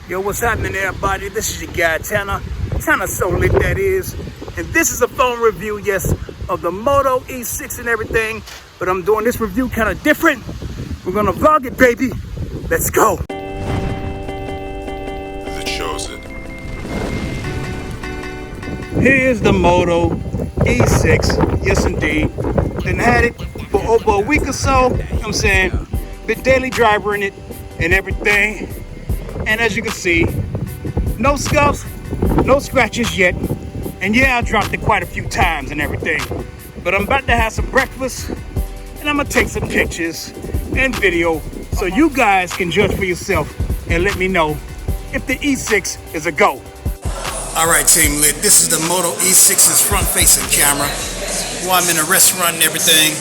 Yo, what's happening, everybody? This is your guy, Tanna. Tanna so lit, that is. And this is a phone review, yes, of the Moto E6 and everything. But I'm doing this review kind of different. We're gonna vlog it, baby. Let's go. The Chosen. Here's the Moto E6. Yes, indeed. Been had it for over a week or so. You know what I'm saying? Been daily driver in it and everything. And as you can see, no scuffs, no scratches yet. And yeah, I dropped it quite a few times and everything. But I'm about to have some breakfast and I'm gonna take some pictures and video so you guys can judge for yourself and let me know if the E6 is a go. All right, Team Lit, this is the Moto E6's front-facing camera. While I'm in a restaurant and everything.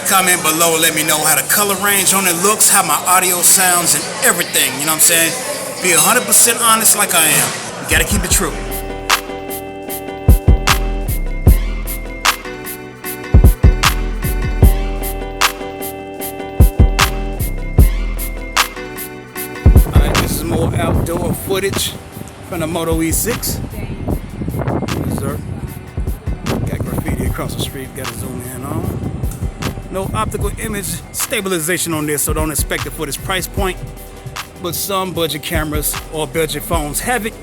Comment below, let me know how the color range on it looks, how my audio sounds, and everything, you know what I'm saying? Be 100% honest like I am. You gotta keep it true. Alright, this is more outdoor footage from the Moto E6. Yes, sir. Got graffiti across the street, gotta zoom in on. No optical image stabilization on this, so don't expect it for this price point. But some budget cameras or budget phones have it.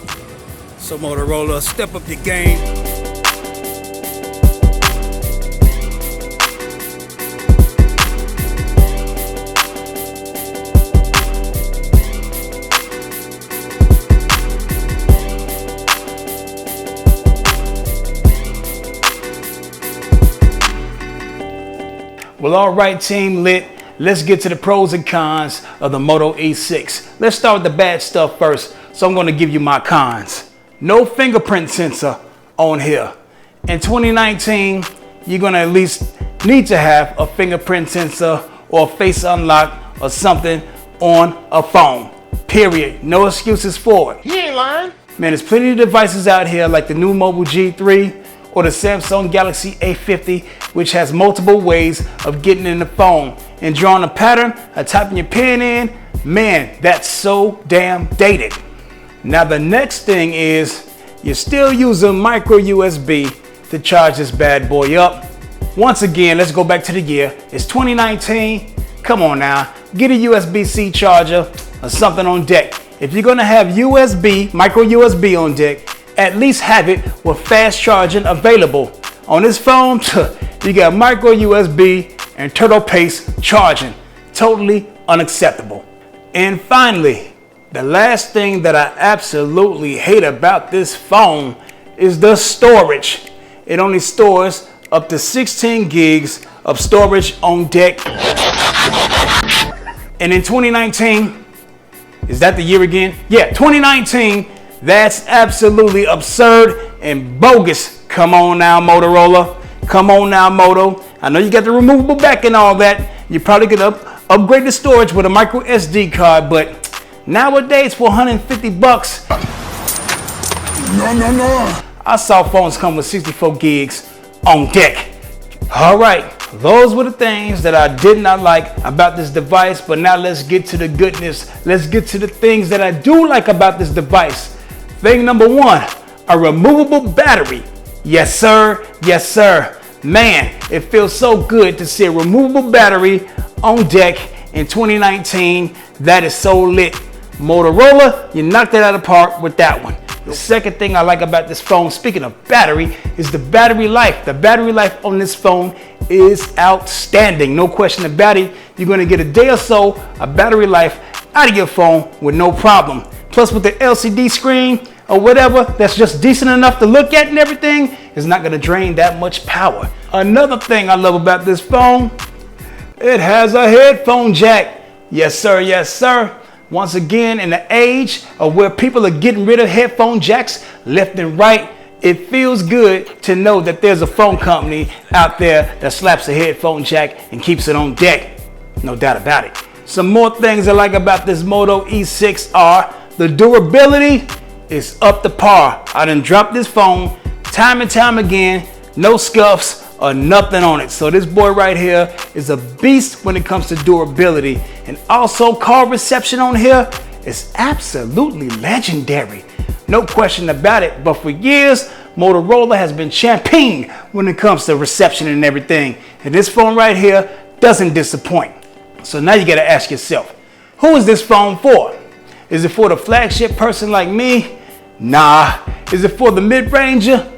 So Motorola, step up your game. Well, all right, Team Lit, let's get to the pros and cons of the Moto E6. Let's start with the bad stuff first. So I'm going to give you my cons. No fingerprint sensor on here. In 2019, you're going to at least need to have a fingerprint sensor or a face unlock or something on a phone. Period. No excuses for it. You ain't lying. Man, there's plenty of devices out here like the new Mobile G3 or the Samsung Galaxy A50, which has multiple ways of getting in the phone and drawing a pattern of typing your pin in. Man, that's so damn dated. Now the next thing is you're still using micro USB to charge this bad boy up. Once again, let's go back to the year. It's 2019. Come on now, get a USB-C charger or something on deck. If you're gonna have USB, micro USB on deck, at least have it with fast charging available. On this phone, you got micro USB and turtle pace charging. Totally unacceptable. And finally, the last thing that I absolutely hate about this phone is the storage. It only stores up to 16 gigs of storage on deck. And in 2019, is that the year again? Yeah, 2019. That's absolutely absurd and bogus. Come on now, Motorola. Come on now, Moto. I know you got the removable back and all that. You probably could upgrade the storage with a micro SD card, but nowadays for 150 bucks. No. I saw phones come with 64 gigs on deck. All right, those were the things that I did not like about this device, but now let's get to the goodness. Let's get to the things that I do like about this device. Thing number one, a removable battery. Yes, sir. Yes, sir. Man, it feels so good to see a removable battery on deck in 2019. That is so lit. Motorola, you knocked it out of the park with that one. The second thing I like about this phone, speaking of battery, is the battery life. The battery life on this phone is outstanding. No question about it. You're going to get a day or so of battery life out of your phone with no problem. Plus with the LCD screen or whatever that's just decent enough to look at and everything, is not going to drain that much power. Another thing I love about this phone, it has a headphone jack. Yes, sir. Yes, sir. Once again, in the age of where people are getting rid of headphone jacks left and right, it feels good to know that there's a phone company out there that slaps a headphone jack and keeps it on deck. No doubt about it. Some more things I like about this Moto E6 are the durability is up to par. I done dropped this phone time and time again. No scuffs or nothing on it. So this boy right here is a beast when it comes to durability. And also call reception on here is absolutely legendary. No question about it. But for years, Motorola has been champagne when it comes to reception and everything. And this phone right here doesn't disappoint. So now you gotta ask yourself, who is this phone for? Is it for the flagship person like me? Nah. Is it for the mid-ranger?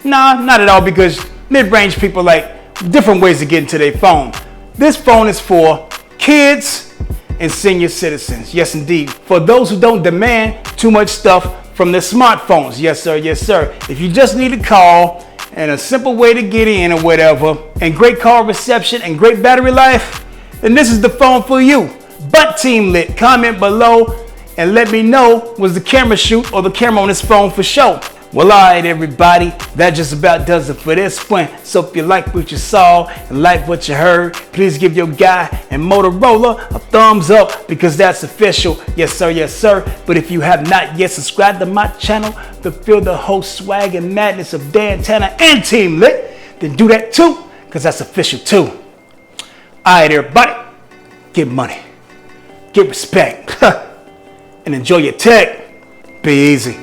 Nah, not at all, because mid-range people like different ways to get into their phone. This phone is for kids and senior citizens. Yes, indeed. For those who don't demand too much stuff from their smartphones. Yes, sir. Yes, sir. If you just need a call and a simple way to get in or whatever, and great call reception and great battery life, then this is the phone for you. But Team Lit, comment below and let me know, was the camera shoot or the camera on this phone for show? Well, all right, everybody, that just about does it for this one. So if you like what you saw and like what you heard, please give your guy and Motorola a thumbs up, because that's official. Yes, sir. Yes, sir. But if you have not yet subscribed to my channel to feel the whole swag and madness of Dan, Tanna, and Team Lit, then do that too, because that's official too. All right, everybody, get money, get respect, and enjoy your tech. Be easy.